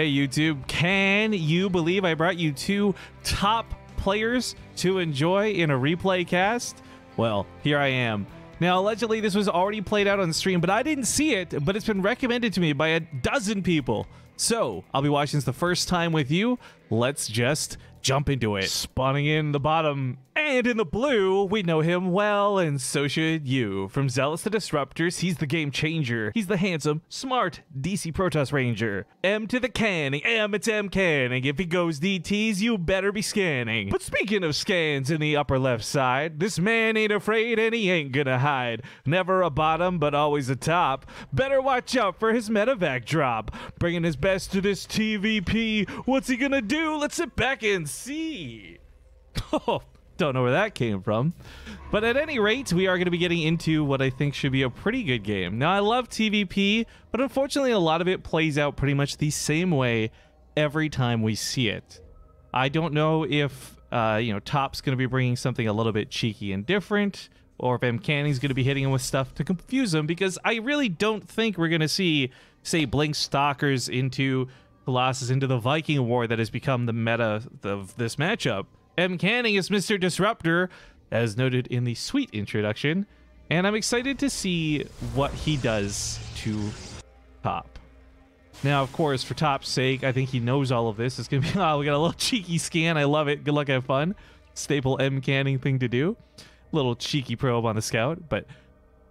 Hey YouTube, can you believe I brought you two top players to enjoy in a replay cast? Well, here I am. Now, allegedly this was already played out on stream, but I didn't see it, but it's been recommended to me by a dozen people. So, I'll be watching this the first time with you. Let's just jump into it. Spawning in the bottom and in the blue, we know him well, and so should you. From Zealous to Disruptors, he's the game changer. He's the handsome, smart DC Protoss Ranger. M to the canning, it's Mcanning. If he goes DTs, you better be scanning. But speaking of scans in the upper left side, this man ain't afraid and he ain't gonna hide. Never a bottom, but always a top. Better watch out for his medevac drop. Bringing his best to this TVP. What's he gonna do? Let's sit back and see. Oh, don't know where that came from. But at any rate, we are going to be getting into what I think should be a pretty good game. Now, I love TVP, but unfortunately, a lot of it plays out pretty much the same way every time we see it. I don't know if, Top's going to be bringing something a little bit cheeky and different, or if Mcanning's going to be hitting him with stuff to confuse him, because I really don't think we're going to see, say, Blink Stalkers into Colossus, into the Viking War that has become the meta of this matchup. Mcanning is Mr. Disruptor, as noted in the sweet introduction, and I'm excited to see what he does to Top. Now, of course, for Top's sake, I think he knows all of this. It's gonna be, oh, we got a little cheeky scan. I love it. Good luck, have fun. Staple Mcanning thing to do. Little cheeky probe on the scout, but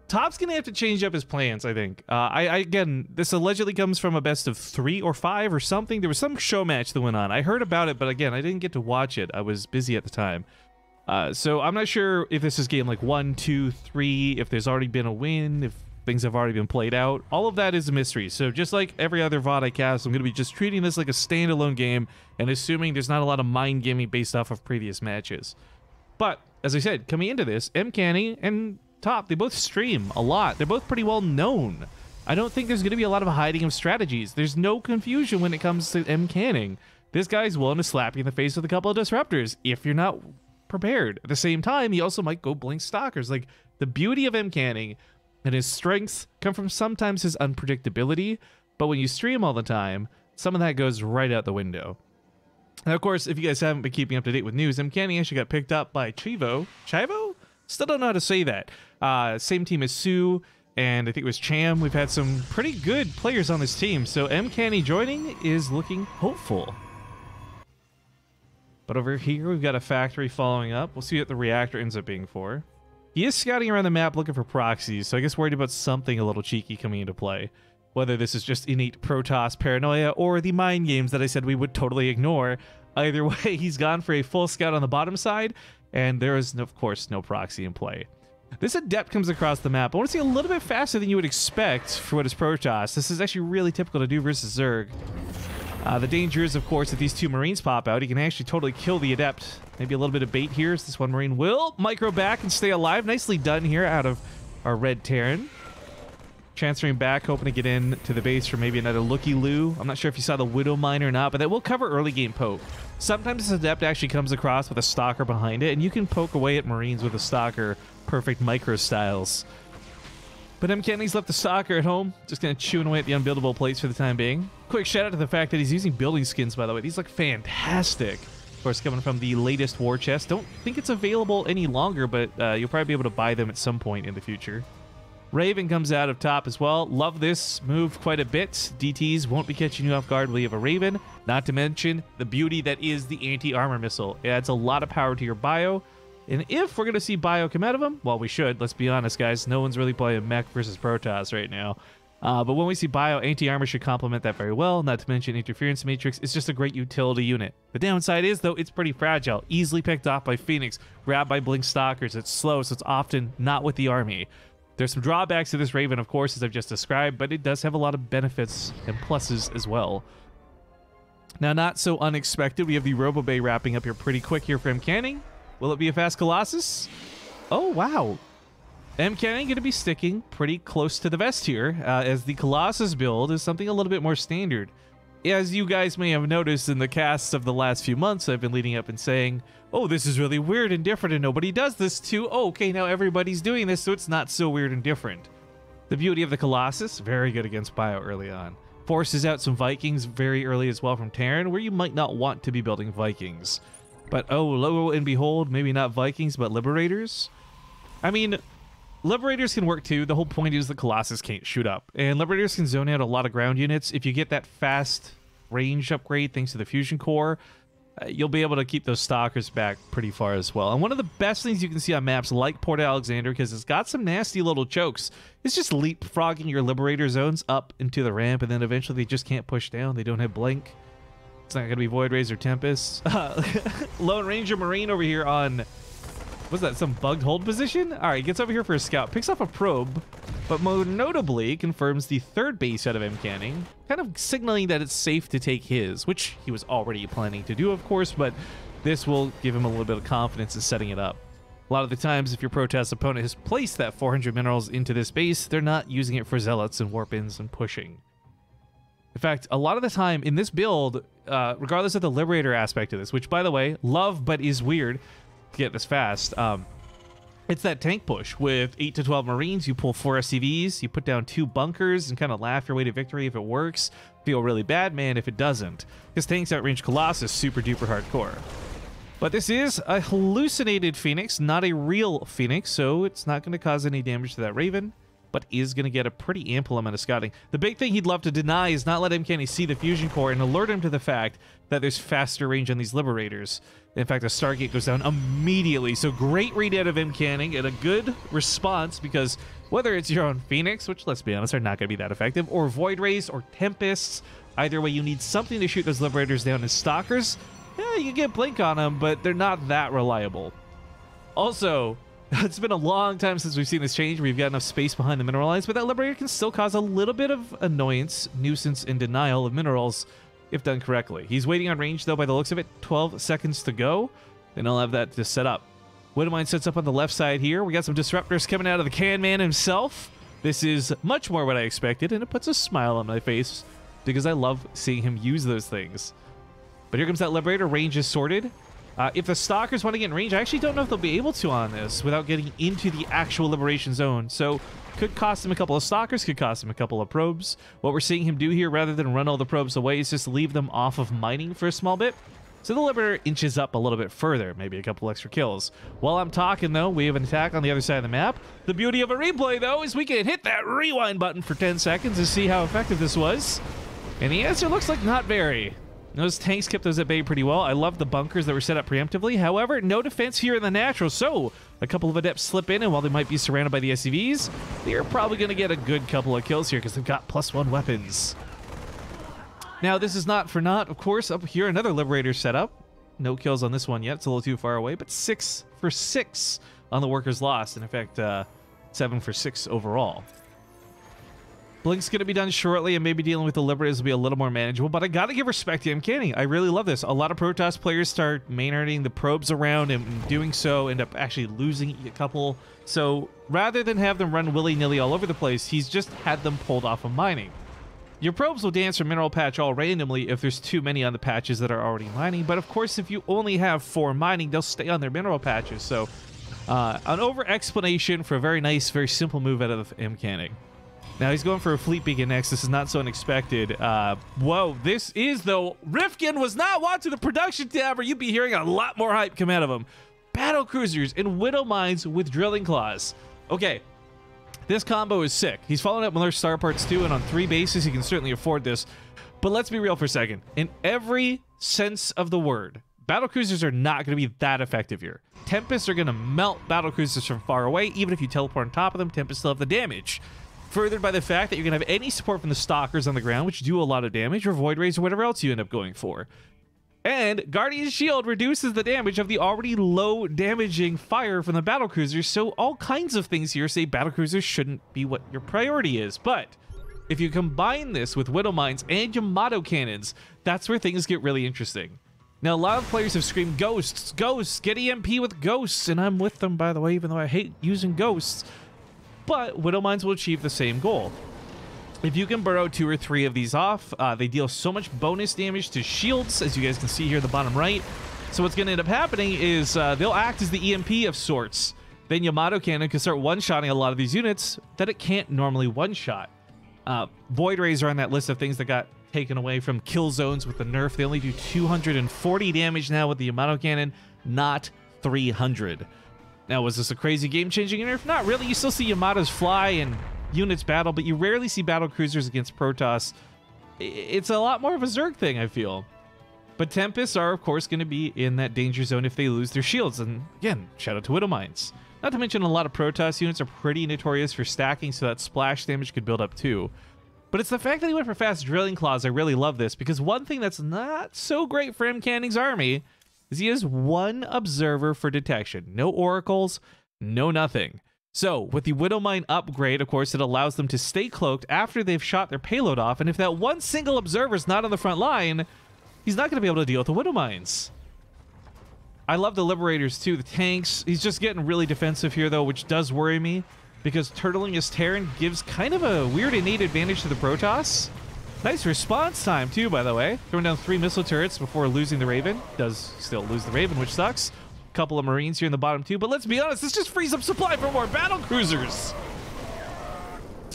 Top's gonna have to change up his plans, I think. Again, this allegedly comes from a best of 3 or 5 or something. There was some show match that went on. I heard about it, but again, I didn't get to watch it. I was busy at the time. So I'm not sure if this is game like 1, 2, 3, if there's already been a win, if things have already been played out. All of that is a mystery. So just like every other VOD I cast, I'm gonna be just treating this like a standalone game and assuming there's not a lot of mind gaming based off of previous matches. But as I said, coming into this, Mcanning and Top, they both stream a lot. They're both pretty well known. I don't think there's going to be a lot of hiding of strategies. There's no confusion when it comes to Mcanning. This guy's willing to slap you in the face with a couple of disruptors if you're not prepared. At the same time, he also might go Blink Stalkers. Like, the beauty of Mcanning and his strengths come from sometimes his unpredictability, but when you stream all the time, some of that goes right out the window. And of course, if you guys haven't been keeping up to date with news, Mcanning actually got picked up by Chivo? Still don't know how to say that. Same team as Sue, and I think it was Cham. We've had some pretty good players on this team, so Mcanning joining is looking hopeful. But over here, we've got a factory following up. We'll see what the reactor ends up being for. He is scouting around the map looking for proxies, so I guess worried about something a little cheeky coming into play. Whether this is just innate Protoss paranoia or the mind games that I said we would totally ignore. Either way, he's gone for a full scout on the bottom side, and there is, of course, no proxy in play. This Adept comes across the map. I want to see a little bit faster than you would expect for what is Protoss. This is actually really typical to do versus Zerg. The danger is, of course, if these two Marines pop out, he can actually totally kill the Adept. Maybe a little bit of bait here, as this one Marine will micro back and stay alive. Nicely done here out of our Red Terran. Transferring back, hoping to get in to the base for maybe another looky-loo. I'm not sure if you saw the Widow Mine or not, but that will cover early game poke. Sometimes this Adept actually comes across with a Stalker behind it, and you can poke away at Marines with a Stalker. Perfect micro styles. But Mcanning's left the Stalker at home, just kind of chewing away at the unbuildable plates for the time being. Quick shout out to the fact that he's using building skins, by the way. These look fantastic. Of course, coming from the latest war chest. Don't think it's available any longer, but you'll probably be able to buy them at some point in the future. Raven comes out of top as well. Love this move quite a bit. DTs won't be catching you off guard while you have a Raven. Not to mention the beauty that is the anti-armor missile. It adds a lot of power to your bio. And if we're going to see bio come out of him, well, we should. Let's be honest, guys. No one's really playing mech versus Protoss right now. But when we see bio, anti-armor should complement that very well. Not to mention interference matrix. It's just a great utility unit. The downside is, though, it's pretty fragile. Easily picked off by Phoenix. Grabbed by Blink Stalkers. It's slow, so it's often not with the army. There's some drawbacks to this Raven, of course, as I've just described, but it does have a lot of benefits and pluses as well. Now, not so unexpected, we have the Robobay wrapping up here pretty quick here for Mcanning. Will it be a fast Colossus? Oh, wow. Mcanning going to be sticking pretty close to the vest here, as the Colossus build is something a little bit more standard. As you guys may have noticed in the casts of the last few months, I've been leading up and saying, oh, this is really weird and different and nobody does this too. Oh, okay, now everybody's doing this, so it's not so weird and different. The beauty of the Colossus, very good against bio early on. Forces out some Vikings very early as well from Terran, where you might not want to be building Vikings. But oh, lo and behold, maybe not Vikings, but Liberators. I mean, Liberators can work too. The whole point is the Colossus can't shoot up. And Liberators can zone out a lot of ground units. If you get that fast range upgrade thanks to the Fusion Core, you'll be able to keep those Stalkers back pretty far as well. And one of the best things you can see on maps like Port Alexander, because it's got some nasty little chokes, is just leapfrogging your Liberator zones up into the ramp, and then eventually they just can't push down. They don't have Blink. It's not going to be Void Rays or Tempest. Lone Ranger Marine over here on... what's that, some bugged hold position? All right, gets over here for a scout, picks off a probe, but more notably confirms the third base out of Mcanning, kind of signaling that it's safe to take his, which he was already planning to do, of course, but this will give him a little bit of confidence in setting it up. A lot of the times, if your Protest opponent has placed that 400 minerals into this base, they're not using it for Zealots and Warp-ins and pushing. In fact, a lot of the time in this build, regardless of the Liberator aspect of this, which, by the way, love but is weird, get this fast. It's that tank push with 8 to 12 Marines. You pull 4 SCVs, you put down 2 bunkers, and kind of laugh your way to victory if it works. Feel really bad, man, if it doesn't. Because tanks outrange Colossus super duper hardcore. But this is a hallucinated Phoenix, not a real Phoenix, so it's not going to cause any damage to that Raven, but is going to get a pretty ample amount of scouting. The big thing he'd love to deny is not let Mcanning see the Fusion Core and alert him to the fact that there's faster range on these Liberators. In fact, a Stargate goes down immediately. So great read out of Mcanning and a good response, because whether it's your own Phoenix, which, let's be honest, are not going to be that effective, or Void Rays or Tempests, either way, you need something to shoot those Liberators down as Stalkers. Yeah, you can get Blink on them, but they're not that reliable. Also, it's been a long time since we've seen this change where you've got enough space behind the mineral lines, but that Liberator can still cause a little bit of annoyance, nuisance, and denial of minerals if done correctly. He's waiting on range, though, by the looks of it. 12 seconds to go. Then I'll have that to set up. Widowmine sets up on the left side here. We got some disruptors coming out of the can man himself. This is much more what I expected, and it puts a smile on my face because I love seeing him use those things. But here comes that Liberator. Range is sorted. If the Stalkers want to get in range, I actually don't know if they'll be able to on this without getting into the actual Liberation Zone. So could cost him a couple of Stalkers, could cost him a couple of probes. What we're seeing him do here, rather than run all the probes away, is just leave them off of mining for a small bit. So the Liberator inches up a little bit further, maybe a couple extra kills. While I'm talking, though, we have an attack on the other side of the map. The beauty of a replay, though, is we can hit that rewind button for 10 seconds to see how effective this was. And the answer looks like not very. Those tanks kept those at bay pretty well. I love the bunkers that were set up preemptively. However, no defense here in the natural, so a couple of adepts slip in, and while they might be surrounded by the SCVs, they're probably going to get a good couple of kills here because they've got +1 weapons. Now, this is not for naught, of course. Up here, another Liberator setup. No kills on this one yet. It's a little too far away, but 6 for 6 on the Workers Lost. And in fact, 7 for 6 overall. Blink's going to be done shortly, and maybe dealing with the Liberators will be a little more manageable, but I got to give respect to Mcanning. I really love this. A lot of Protoss players start main-harding the probes around, and doing so end up actually losing a couple. So rather than have them run willy-nilly all over the place, he's just had them pulled off of mining. Your probes will dance from mineral patch all randomly if there's too many on the patches that are already mining, but of course if you only have 4 mining, they'll stay on their mineral patches. So an over-explanation for a very nice, very simple move out of Mcanning. Now he's going for a fleet beacon next. This is not so unexpected. Whoa, this is, though, Rifkin was not watching the production tab, or you'd be hearing a lot more hype come out of him. Battle cruisers and widow mines with drilling claws. Okay, this combo is sick. He's following up Miller Star Parts too, and on 3 bases, he can certainly afford this. But let's be real for a second. In every sense of the word, battle cruisers are not going to be that effective here. Tempests are going to melt battle cruisers from far away. Even if you teleport on top of them, Tempests still have the damage. Furthered by the fact that you're going to have any support from the Stalkers on the ground, which do a lot of damage, or Void Rays, or whatever else you end up going for. And Guardian's Shield reduces the damage of the already low damaging fire from the battlecruisers, so all kinds of things here say battlecruisers shouldn't be what your priority is. But if you combine this with Widow Mines and Yamato Cannons, that's where things get really interesting. Now, a lot of players have screamed, Ghosts, Ghosts, get EMP with Ghosts, and I'm with them, by the way, even though I hate using Ghosts. But Widow Mines will achieve the same goal. If you can burrow 2 or 3 of these off, they deal so much bonus damage to shields, as you guys can see here in the bottom right. So what's going to end up happening is they'll act as the EMP of sorts. Then Yamato Cannon can start one-shotting a lot of these units that it can't normally one-shot. Void Rays are on that list of things that got taken away from kill zones with the nerf. They only do 240 damage now with the Yamato cannon, not 300. Now, was this a crazy game-changing nerf? Not really. You still see Yamatos fly and units battle, but you rarely see battle cruisers against Protoss. It's a lot more of a Zerg thing, I feel. But Tempests are, of course, going to be in that danger zone if they lose their shields. And again, shout out to Widow Mines. Not to mention a lot of Protoss units are pretty notorious for stacking, so that splash damage could build up too. But it's the fact that he went for fast drilling claws. I really love this, because one thing that's not so great for Mcanning's army is he has one observer for detection. No oracles, no nothing. So with the Widow Mine upgrade, of course, it allows them to stay cloaked after they've shot their payload off. And if that one single observer's not on the front line, he's not going to be able to deal with the Widow Mines. I love the Liberators too, the tanks. He's just getting really defensive here though, which does worry me, because turtling his Terran gives kind of a weird innate advantage to the Protoss. Nice response time too, by the way. Throwing down 3 missile turrets before losing the Raven. Does still lose the Raven, which sucks. Couple of Marines here in the bottom too, but let's be honest, this just frees up supply for more battle cruisers.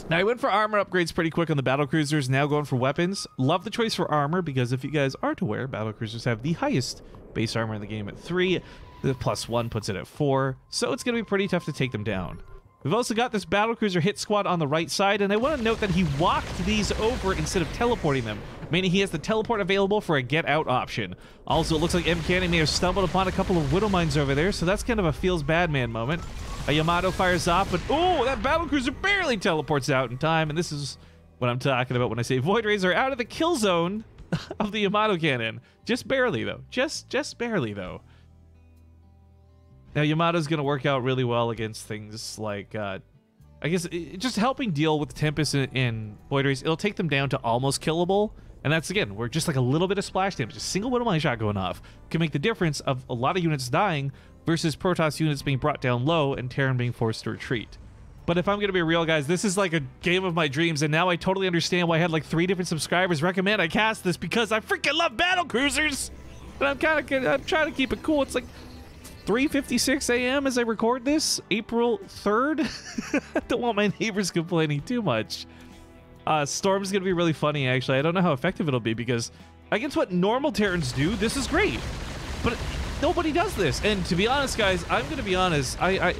Now, I went for armor upgrades pretty quick on the battle cruisers, now going for weapons. Love the choice for armor, because if you guys aren't aware, battle cruisers have the highest base armor in the game at 3. The +1 puts it at 4, so it's going to be pretty tough to take them down. We've also got this battle cruiser hit squad on the right side, and I want to note that he walked these over instead of teleporting them, meaning he has the teleport available for a get out option. Also, it looks like Mcanning may have stumbled upon a couple of Widow Mines over there, so that's kind of a feels bad man moment. A Yamato fires off, but oh, that battle cruiser barely teleports out in time, and this is what I'm talking about when I say Void Rays are out of the kill zone of the Yamato cannon. Just barely though, just barely though. Now, Yamato's going to work out really well against things like, I guess, just helping deal with Tempest and Void Rays. It'll take them down to almost killable. And that's, again, where just like a little bit of splash damage, a single Widow Mine shot going off, can make the difference of a lot of units dying versus Protoss units being brought down low and Terran being forced to retreat. But if I'm going to be real, guys, this is like a game of my dreams, and now I totally understand why I had like 3 different subscribers recommend I cast this, because I freaking love battle cruisers! And I'm trying to keep it cool. It's like 3:56 a.m. as I record this, April 3rd. I don't want my neighbors complaining too much. Storm's gonna be really funny, actually. I don't know how effective it'll be, because against what normal Terrans do, this is great. But nobody does this. And to be honest, guys, I'm gonna be honest. I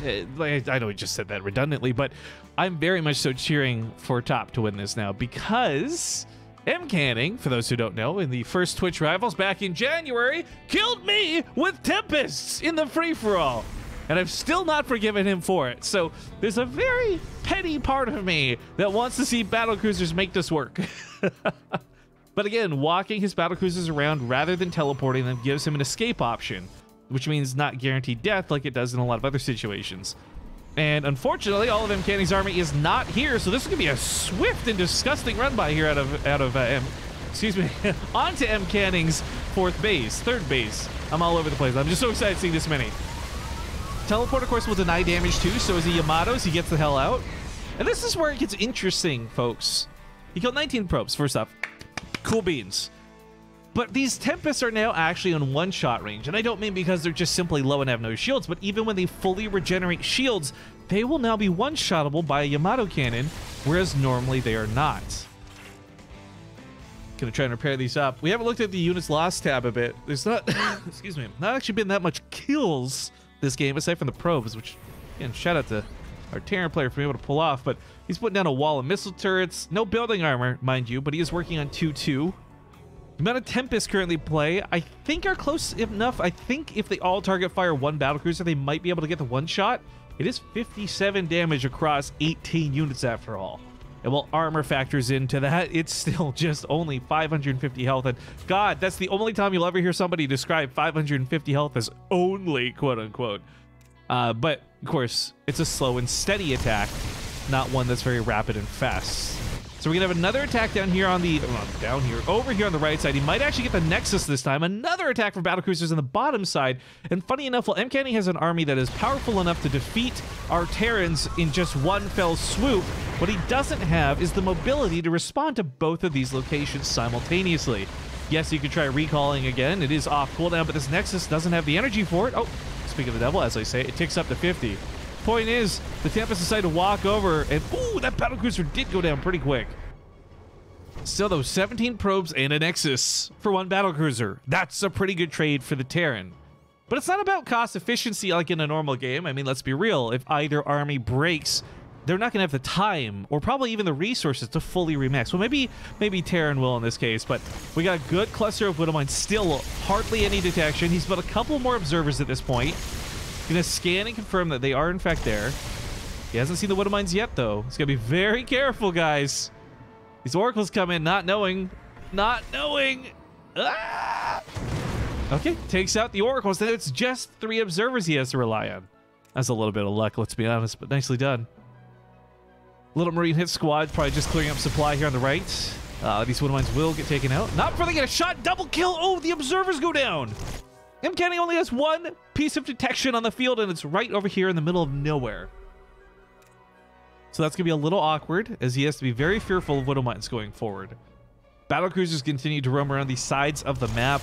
know I just said that redundantly, but I'm very much so cheering for Top to win this now, because Mcanning, for those who don't know, in the first Twitch Rivals back in January, killed me with Tempests in the free-for-all. And I've still not forgiven him for it. So there's a very petty part of me that wants to see battlecruisers make this work. But again, walking his battlecruisers around rather than teleporting them gives him an escape option, which means not guaranteed death like it does in a lot of other situations. And unfortunately, all of Mcanning's army is not here, so this is gonna be a swift and disgusting run by here onto Mcanning's third base. I'm all over the place. I'm just so excited seeing this many. Teleport, of course, will deny damage too, so as a Yamato, he gets the hell out. And this is where it gets interesting, folks. He killed 19 probes, first off. Cool beans. But these Tempests are now actually on one-shot range, and I don't mean because they're just simply low and have no shields, but even when they fully regenerate shields, they will now be one-shottable by a Yamato cannon, whereas normally they are not. Gonna try and repair these up. We haven't looked at the units lost tab a bit. There's not, excuse me, not actually been that much kills this game, aside from the probes, which, again, shout out to our Terran player for being able to pull off, but he's putting down a wall of missile turrets. No building armor, mind you, but he is working on 2-2. The amount of Tempests currently play, I think, are close enough. I think if they all target fire one battlecruiser, they might be able to get the one shot. It is 57 damage across 18 units after all. And while armor factors into that, it's still just only 550 health. And God, that's the only time you'll ever hear somebody describe 550 health as only, quote unquote. But of course, it's a slow and steady attack, not one that's very rapid and fast. So we're gonna have another attack down here on the, over here on the right side. He might actually get the Nexus this time. Another attack from battlecruisers on the bottom side. And funny enough, while Mcanning has an army that is powerful enough to defeat our Terrans in just one fell swoop, what he doesn't have is the mobility to respond to both of these locations simultaneously. Yes, you could try recalling again. It is off cooldown, but this Nexus doesn't have the energy for it. Oh, speak of the devil, as I say, it ticks up to 50. Point is, the Tempest decided to walk over, and ooh, that battlecruiser did go down pretty quick. Still though, 17 probes and a Nexus for one battlecruiser. That's a pretty good trade for the Terran. But it's not about cost efficiency like in a normal game. I mean, let's be real. If either army breaks, they're not going to have the time or probably even the resources to fully remax. Well, maybe Terran will in this case, but we got a good cluster of Widow Mines. Still hardly any detection. He's built a couple more observers at this point. Gonna scan and confirm that they are in fact there. He hasn't seen the Widow Mines yet, though. He's gonna be very careful, guys. These oracles come in not knowing. Ah! Okay, takes out the oracles. Then it's just 3 observers he has to rely on. That's a little bit of luck, let's be honest, but nicely done. Little Marine hit squad, probably just clearing up supply here on the right. These Widow Mines will get taken out. Not before they get a shot. Double kill. Oh, the observers go down. Mcanning only has 1 piece of detection on the field, and it's right over here in the middle of nowhere. So that's going to be a little awkward, as he has to be very fearful of Widow Mines going forward. Battlecruisers continue to roam around the sides of the map.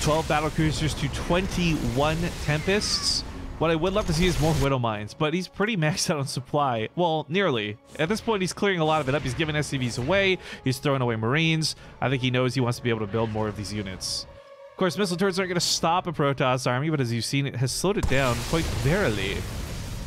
12 battlecruisers to 21 Tempests. What I would love to see is more Widow Mines, but he's pretty maxed out on supply. Well, nearly. At this point, he's clearing a lot of it up. He's giving SCVs away. He's throwing away Marines. I think he knows he wants to be able to build more of these units. Of course, missile turrets aren't going to stop a Protoss army, but as you've seen, it has slowed it down quite verily.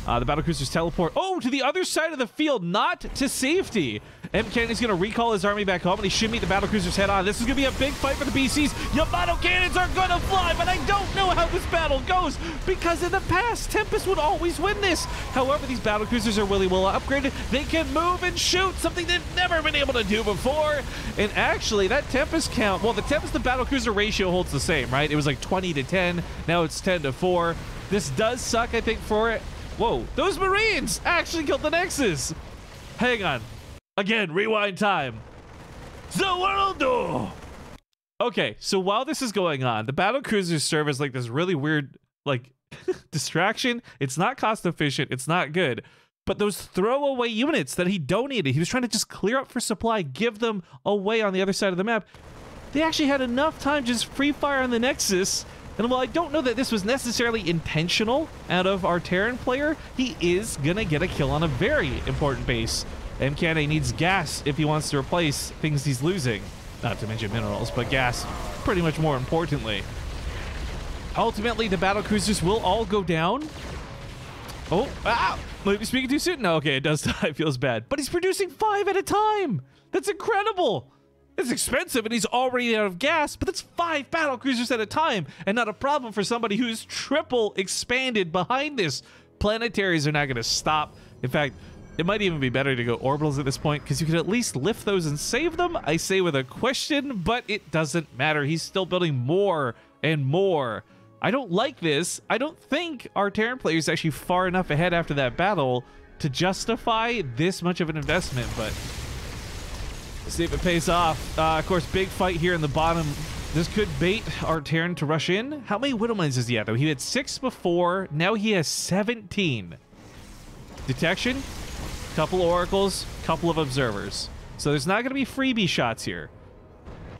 The battlecruisers teleport, to the other side of the field, not to safety. Mcanning's going to recall his army back home, and he should meet the battlecruisers head on. This is going to be a big fight for the BCs. Yamato cannons are going to fly, but I don't know how this battle goes, because in the past, Tempest would always win this. However, these battlecruisers are really well upgraded. They can move and shoot, something they've never been able to do before. And actually, that Tempest count, well, the Tempest to battlecruiser ratio holds the same, right? It was like 20 to 10. Now it's 10 to 4. This does suck, I think, for it. Whoa, those Marines actually killed the Nexus. Hang on. Again, rewind time. The world. Okay, so while this is going on, the battlecruisers serve as like this really weird, like, distraction. It's not cost efficient. It's not good. But those throwaway units that he donated, he was trying to just clear up for supply, give them away on the other side of the map. They actually had enough time to just free fire on the Nexus. And while I don't know that this was necessarily intentional out of our Terran player, he is gonna get a kill on a very important base. Mcanning needs gas if he wants to replace things he's losing. Not to mention minerals, but gas pretty much more importantly. Ultimately, the battlecruisers will all go down. Might be speaking too soon? No, okay, it does die. It feels bad. But he's producing 5 at a time. That's incredible. It's expensive and he's already out of gas, but that's 5 battlecruisers at a time and not a problem for somebody who's triple expanded behind this. Planetaries are not going to stop. In fact, it might even be better to go orbitals at this point because you could at least lift those and save them. I say with a question, but it doesn't matter. He's still building more and more. I don't like this. I don't think our Terran player is actually far enough ahead after that battle to justify this much of an investment, but see if it pays off. Of course, big fight here in the bottom. This could bait our Terran to rush in. How many Widow Mines does he have, though? He had 6 before. Now he has 17. Detection, couple oracles, couple of observers. So there's not going to be freebie shots here.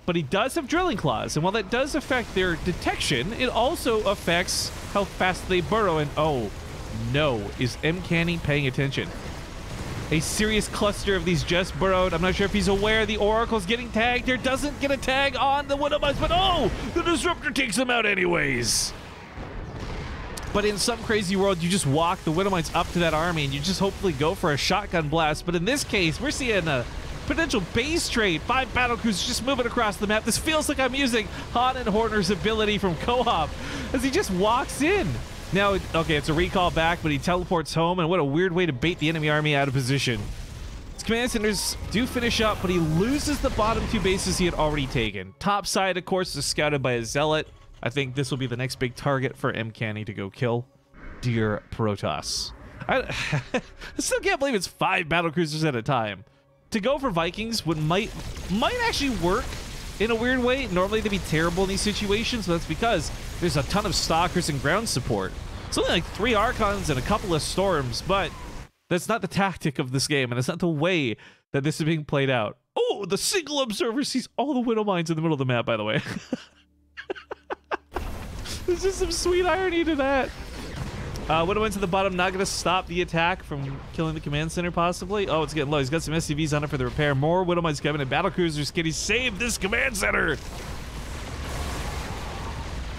But he does have drilling claws, and while that does affect their detection, it also affects how fast they burrow. And oh no, is Mcanning paying attention? A serious cluster of these just burrowed. I'm not sure if he's aware the oracle's getting tagged here. Doesn't get a tag on the Widow Mines, but oh, the disruptor takes them out anyways. But in some crazy world, you just walk the Widow Mines up to that army and you just hopefully go for a shotgun blast. But in this case, we're seeing a potential base trade. 5 battlecruisers just moving across the map. This feels like I'm using Han and Horner's ability from co-op as he just walks in. Now, okay, it's a recall back, but he teleports home, and what a weird way to bait the enemy army out of position. His command centers do finish up, but he loses the bottom 2 bases he had already taken. Top side, of course, is scouted by a Zealot. I think this will be the next big target for Mcanning to go kill. Dear Protoss. I still can't believe it's 5 battlecruisers at a time. To go for Vikings might actually work in a weird way. Normally they'd be terrible in these situations, but that's because there's a ton of stalkers and ground support. It's only like 3 Archons and a couple of Storms, but that's not the tactic of this game, and it's not the way that this is being played out. Oh, the single observer sees all the Widow Mines in the middle of the map, by the way. There's just some sweet irony to that. Widow into the bottom, not going to stop the attack from killing the command center, possibly. Oh, it's getting low. He's got some SCVs on it for the repair. More Widow Mines coming in. Battlecruisers. Can he save this command center?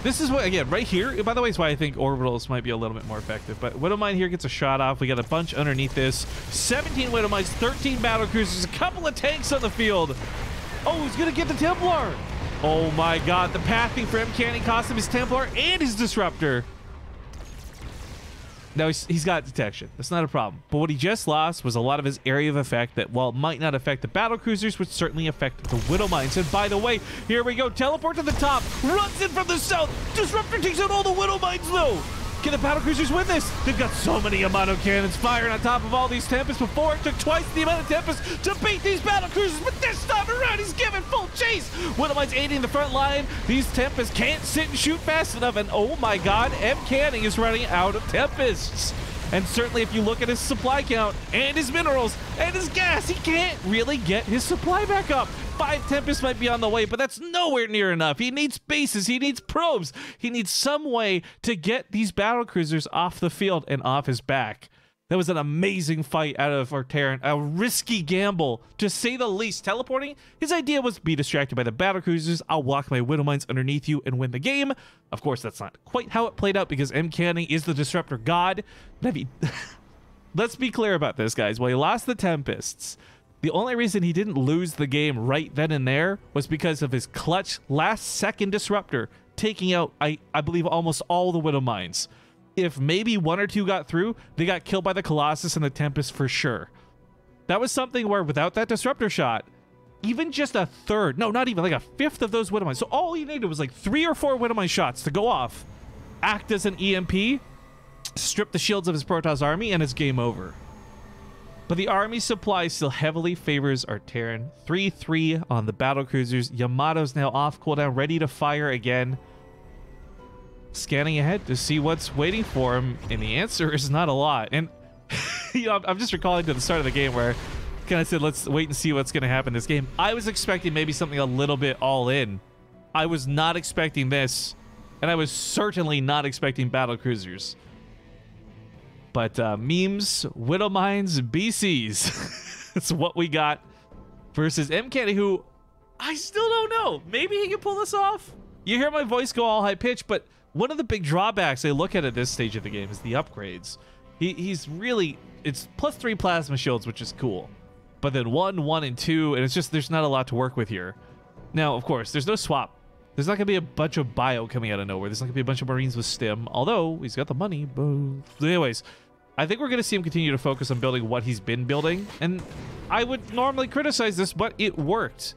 This is what, again, right here, by the way, is why I think orbitals might be a little bit more effective. But Widow Mine here gets a shot off. We got a bunch underneath this. 17 Widow Mines, 13 Battlecruisers, a couple of tanks on the field. Oh, he's going to get the Templar. Oh my god, the pathing for Mcanning cost him his Templar and his Disruptor. Now he's got detection. That's not a problem. But what he just lost was a lot of his area of effect that, while it might not affect the battlecruisers, would certainly affect the Widow Mines. And by the way, here we go. Teleport to the top. Runs in from the south. Disruptor takes out all the Widow Mines, though. Can the battlecruisers win this? They've got so many Yamato cannons firing on top of all these Tempests. Before it took twice the amount of Tempests to beat these battlecruisers, but this time around he's giving full chase. Widow Mines aiding the front line. These Tempests can't sit and shoot fast enough, and oh my god, Mcanning is running out of Tempests. And certainly if you look at his supply count and his minerals and his gas, he can't really get his supply back up. 5 Tempests might be on the way, but that's nowhere near enough. He needs bases, he needs probes, he needs some way to get these battlecruisers off the field and off his back. That was an amazing fight out of our Terran, a risky gamble, to say the least. Teleporting, his idea was be distracted by the battlecruisers. I'll walk my Widow Mines underneath you and win the game. Of course, that's not quite how it played out because Mcanning is the disruptor god. Let's be clear about this, guys. Well, he lost the Tempests. The only reason he didn't lose the game right then and there was because of his clutch last-second disruptor taking out, I believe, almost all the Widow Mines. If maybe 1 or 2 got through, they got killed by the Colossus and the Tempest for sure. That was something where without that disruptor shot, even just a third, no, not even, like a fifth of those Widow Mines. So all he needed was like 3 or 4 Widow Mine shots to go off, act as an EMP, strip the shields of his Protoss army, and it's game over. But the army supply still heavily favors our Terran. 3-3 on the battlecruisers. Yamato's now off cooldown, ready to fire again. Scanning ahead to see what's waiting for him, and the answer is not a lot. And you know, I'm just recalling to the start of the game where I kind of said, let's wait and see what's going to happen this game. I was expecting maybe something a little bit all in. I was not expecting this, and I was certainly not expecting battlecruisers. But memes, Widow Mines, BCs. That's what we got versus Mcanning, who I still don't know. Maybe he can pull this off. You hear my voice go all high pitched, but one of the big drawbacks I look at this stage of the game is the upgrades. He's really, it's +3 plasma shields, which is cool. But then 1, 1, and 2, and it's just, there's not a lot to work with here. Now, of course, there's no swap. There's not going to be a bunch of bio coming out of nowhere. There's not going to be a bunch of Marines with stim, although he's got the money. But anyways, I think we're going to see him continue to focus on building what he's been building. And I would normally criticize this, but it worked.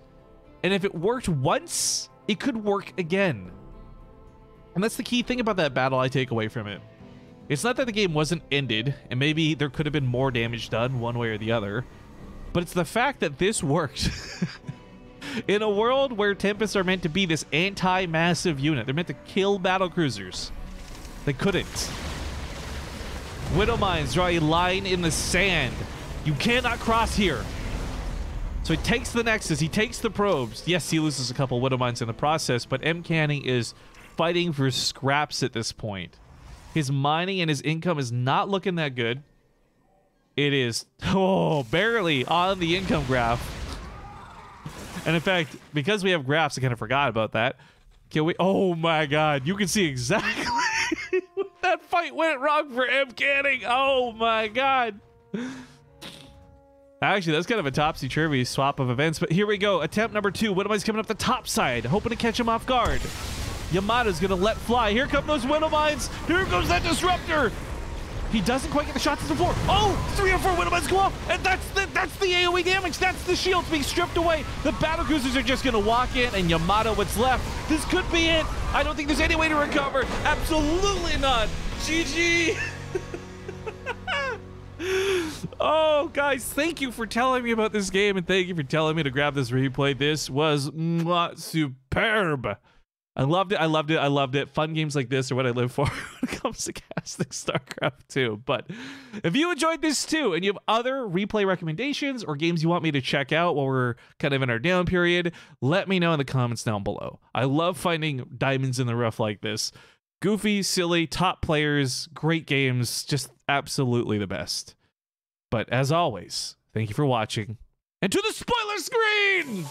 And if it worked once, it could work again. And that's the key thing about that battle I take away from it. It's not that the game wasn't ended, and maybe there could have been more damage done one way or the other, but it's the fact that this worked. In a world where Tempests are meant to be this anti-massive unit, they're meant to kill battlecruisers. They couldn't. Widow Mines draw a line in the sand. You cannot cross here. So he takes the Nexus, he takes the probes. Yes, he loses a couple Widow Mines in the process, but Mcanning is fighting for scraps at this point. His mining and his income is not looking that good. It is, barely on the income graph. And in fact, because we have graphs, I kind of forgot about that. Can we? Oh my god, you can see exactly that fight went wrong for Mcanning. Oh my god. Actually, that's kind of a topsy-turvy swap of events, but here we go. Attempt number 2. Widow Mines coming up the top side, hoping to catch him off guard. Yamato's gonna let fly. Here come those Widow Mines. Here goes that disruptor. He doesn't quite get the shots before. Oh, 3 or 4 Widow Mines go off, and that's the AoE damage. That's the shields being stripped away. The battlecruisers are just gonna walk in, and Yamato what's left. This could be it. I don't think there's any way to recover. Absolutely not. GG. Oh, guys, thank you for telling me about this game, and thank you for telling me to grab this replay. This was superb. I loved it. I loved it. I loved it. Fun games like this are what I live for when it comes to casting StarCraft 2. But if you enjoyed this too, and you have other replay recommendations or games you want me to check out while we're kind of in our down period, let me know in the comments down below. I love finding diamonds in the rough like this. Goofy, silly, top players, great games, just absolutely the best. But as always, thank you for watching. And to the spoiler screen!